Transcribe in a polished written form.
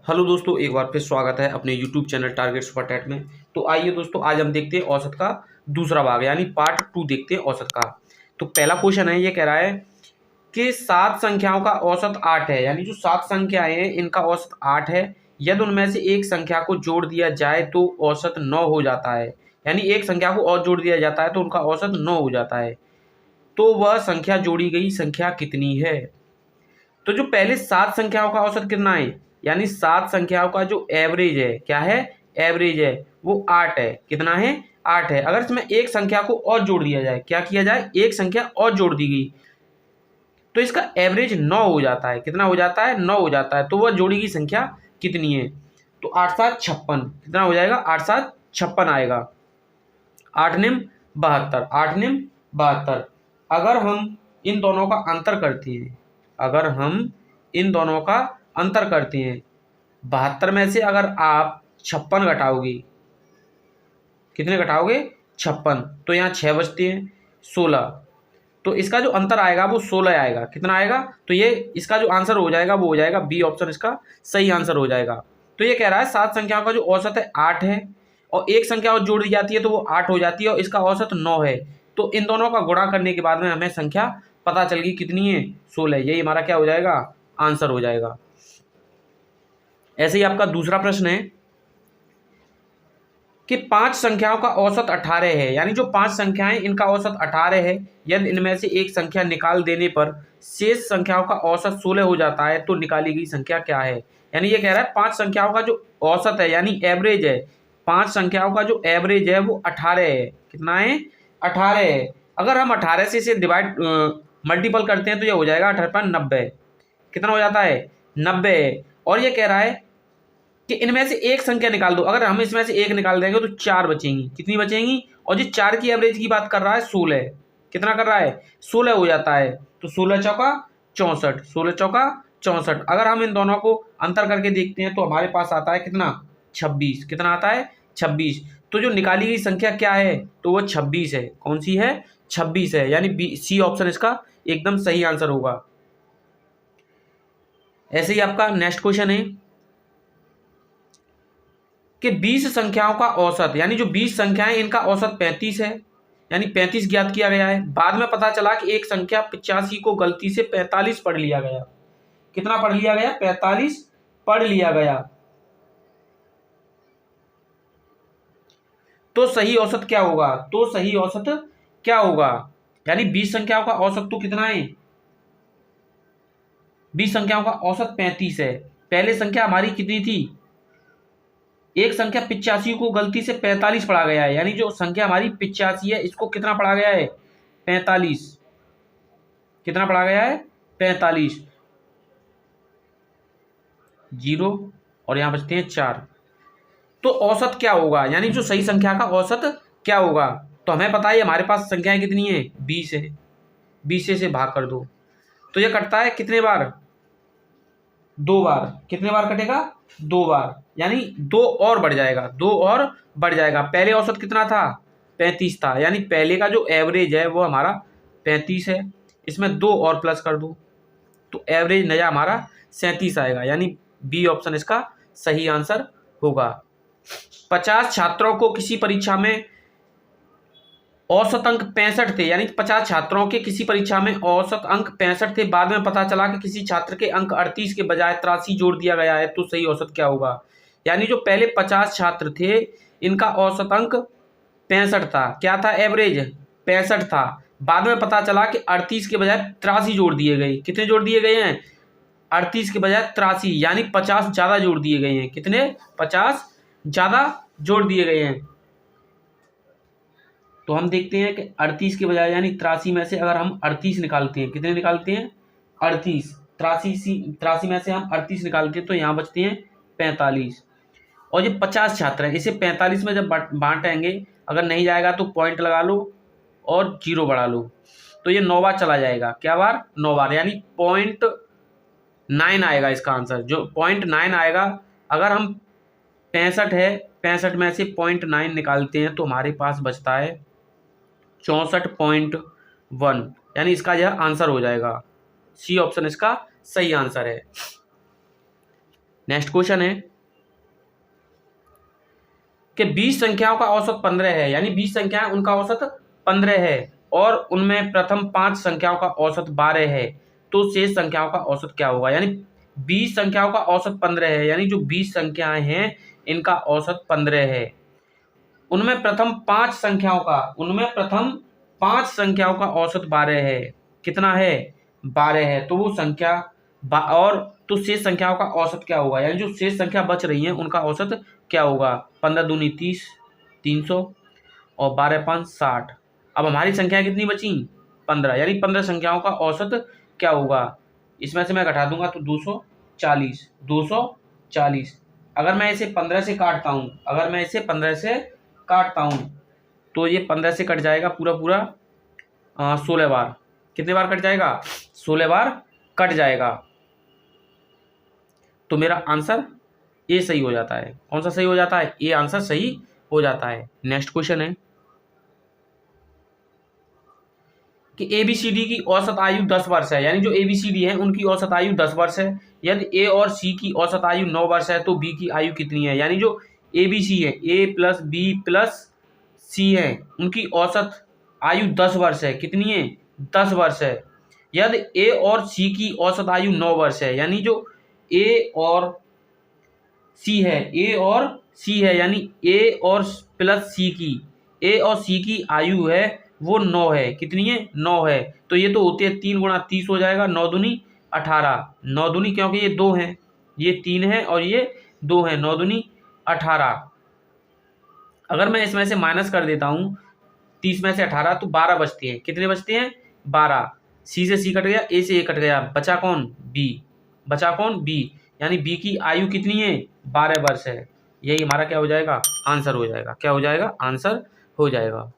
Hello दोस्तों, एक बार फिर स्वागत है अपने YouTube channel target super TET में। तो आइए दोस्तों, आज हम देखते हैं औसत का दूसरा भाग यानी पार्ट 2 देखते हैं औसत का। तो पहला क्वेश्चन है, ये कह रहा है कि 7 संख्याओं का औसत 8 है, यानी जो 7 संख्याएं हैं इनका औसत 8 है। यदि उनमें से एक संख्या को जोड़ दिया जाए तो औसत 9 हो जाता है, यानी एक संख्या को और जोड़ दिया जाता है तो उनका औसत 9 हो जाता है। तो वह संख्या जोड़ी गई संख्या कितनी है? तो जो पहले 7 संख्याओं का औसत कितना है, यानी 7 संख्याओं का जो एवरेज है, क्या है? एवरेज है वो 8 है। कितना है? 8 है। अगर इसमें एक संख्या को और जोड़ दिया जाए, क्या किया जाए? एक संख्या और जोड़ दी गई तो इसका एवरेज 9 हो जाता है। कितना हो जाता है? 9 हो जाता है। तो वह जोड़ी की संख्या कितनी है? तो 8 7 56। कितना हो जाएगा? 8 7 56 आएगा। 8 निम 72, 8 निम 72। अगर हम इन दोनों का अंतर करते हैं, अगर हम इन दोनों का अंतर करते हैं, 72 में से अगर आप 56 घटाओगे, कितने घटाओगे? 56। तो यहाँ 6 बचते हैं, 16। तो इसका जो अंतर आएगा वो 16 आएगा। कितना आएगा? तो ये इसका जो आंसर हो जाएगा वो हो जाएगा बी ऑप्शन, इसका सही आंसर हो जाएगा। तो ये कह रहा है 7 संख्याओं का जो औसत है 8 है और एक संख्या और जोड़ दी जाती है तो वो 8 हो जाती है और इसका औसत 9 है। तो इन दोनों का गुणा करने के बाद में हमें संख्या पता चल गई कितनी है? 16। यही हमारा क्या हो जाएगा? आंसर हो जाएगा। ऐसे ही आपका दूसरा प्रश्न है कि 5 संख्याओं का औसत 18 है, यानी जो 5 संख्याएं इनका औसत 18 है। यदि इनमें से एक संख्या निकाल देने पर शेष संख्याओं का औसत 16 हो जाता है तो निकाली गई संख्या क्या है? यानी ये कह रहा है 5 संख्याओं का जो औसत है यानी एवरेज है, 5 संख्याओं का जो एवरेज है वो 18 है। कितना है? 18 है। अगर हम 18 से इसे डिवाइड मल्टीपल करते हैं तो ये हो जाएगा 18 90। कितना हो जाता है? 90। और ये कह रहा है कि इनमें से एक संख्या निकाल दो। अगर हम इसमें से एक निकाल देंगे तो 4 बचेंगी। कितनी बचेंगी? और जो 4 की एवरेज की बात कर रहा है 16। कितना कर रहा है? 16 हो जाता है। तो 16 चौका 64, 16 चौका 64। अगर हम इन दोनों को अंतर करके देखते हैं तो हमारे पास आता है कितना? 26। कितना आता है? 26। तो जो निकाली गई संख्या क्या है? तो वो 26 है। कौन सी है? 26 है। यानी बी सी ऑप्शन इसका एकदम सही आंसर होगा। ऐसे ही आपका नेक्स्ट क्वेश्चन है कि 20 संख्याओं का औसत, यानी जो 20 संख्याएं इनका औसत 35 है, यानी 35 ज्ञात किया गया है। बाद में पता चला कि एक संख्या 85 को गलती से 45 पढ़ लिया गया। कितना पढ़ लिया गया? 45 पढ़ लिया गया। तो सही औसत क्या होगा? तो सही औसत क्या होगा? यानी 20 संख्याओं का औसत तो कितना है? 20 संख्याओं का औसत 35 है। पहले संख्या हमारी कितनी थी? एक संख्या 85 को गलती से 45 पढ़ा गया है, यानी जो संख्या हमारी 85 है इसको कितना पढ़ा गया है? 45। कितना पढ़ा गया है? 45। 0 और यहां बचते हैं 4। तो औसत क्या होगा? यानी जो सही संख्या का औसत क्या होगा? तो हमें पता है हमारे पास संख्याएं कितनी है? 20 है। 20 से भाग कर दो तो यह कटता है कितने बार? 2 बार। कितने बार कटेगा? 2 बार। यानी 2 और बढ़ जाएगा, 2 और बढ़ जाएगा। पहले औसत कितना था? 35 था। यानी पहले का जो एवरेज है वो हमारा 35 है। इसमें 2 और प्लस कर दो तो एवरेज नया हमारा 37 आएगा। यानी बी ऑप्शन इसका सही आंसर होगा। 50 छात्रों को किसी परीक्षा में औसत अंक 65 थे, यानी 50 छात्रों के किसी परीक्षा में औसत अंक 65 थे। बाद में पता चला कि किसी छात्र के अंक 38 के बजाय 83 जोड़ दिया गया है, तो सही औसत क्या होगा? यानी जो पहले 50 छात्र थे इनका औसत अंक 65 था। क्या था? एवरेज 65 था। बाद में पता चला कि 38 के बजाय 83 जोड़ दिए गए। कितने जोड़ दिए गए हैं? 38 के बजाय 83, यानी 50 ज्यादा जोड़ दिए गए हैं। कितने? 50 ज्यादा जोड़ दिए गए हैं। तो हम देखते हैं कि 38 के बजाय यानी 83 में से अगर हम 38 निकालते हैं, कितने निकालते हैं? 38। 83 में से हम 38 निकालते हैं तो यहाँ बचते हैं 45। और ये 50 छात्र हैं, इसे 45 में जब बांटेंगे, अगर नहीं जाएगा तो पॉइंट लगा लो और 0 बढ़ा लो तो ये 9 बार चला जाएगा। क्या बार? 9 बार। यानी 0.9 आएगा इसका आंसर। जो 0.9 आएगा, अगर हम 65 है, 65 में से 0.9 निकालते हैं तो हमारे पास बचता है 64.1, यानी इसका यह आंसर हो जाएगा। सी ऑप्शन इसका सही आंसर है। नेक्स्ट क्वेश्चन है कि 20 संख्याओं का औसत 15 है, यानी 20 संख्याएं उनका औसत 15 है और उनमें प्रथम 5 संख्याओं का औसत 12 है, तो शेष संख्याओं का औसत क्या होगा। यानी 20 संख्याओं का औसत 15 है, यानी जो 20 संख्याएं हैं इनका औसत 15 है। उनमें प्रथम 5 संख्याओं का औसत 12 है। कितना है, 12 है। तो वो संख्या और तो शेष संख्याओं का औसत क्या होगा, यानी जो शेष संख्या बच रही है उनका औसत क्या होगा। 15 दूनी 30, 300 और 12 5 60। अब हमारी संख्या कितनी बची, 15, यानी 15 संख्याओं का औसत क्या होगा। इसमें से मैं घटा दूंगा तो 240। अगर मैं इसे 15 से काटता हूं तो ये 15 से कट जाएगा पूरा 16 बार। कितने बार कट जाएगा, 16 बार कट जाएगा। तो मेरा आंसर ए सही हो जाता है। कौन सा सही हो जाता है, ए आंसर सही हो जाता है। नेक्स्ट क्वेश्चन है कि ABCD की औसत आयु 10 वर्ष है, यानी जो ABCD है उनकी औसत आयु 10 वर्ष है। यदि A और C की औसत आयु 9 वर्ष है तो B की आयु कितनी है। यानी जो ABC है, A plus B plus C है, उनकी औसत आयु 10 वर्ष है। कितनी है, 10 वर्ष है। यदि A और C की औसत आयु 9 वर्ष है, यानी जो A और C है, यानी A और प्लस A और C की आयु है वो 9 है। कितनी है, 9 है। तो ये तो होती है 3 गुणा 30 हो जाएगा, 9 दूनी 18, 9 दूनी, क्योंकि ये 2 हैं, ये 3 है और ये 2 है, 9 दूनी 18। अगर मैं इसमें से माइनस कर देता हूँ 30 में से 18 तो 12 बचते हैं। कितने बचते हैं, 12। सी से सी कट गया, ए से ए कट गया, बचा कौन, बी। यानी बी की आयु कितनी है, 12 वर्ष है। यही हमारा क्या हो जाएगा, आंसर हो जाएगा। क्या हो जाएगा, आंसर हो जाएगा।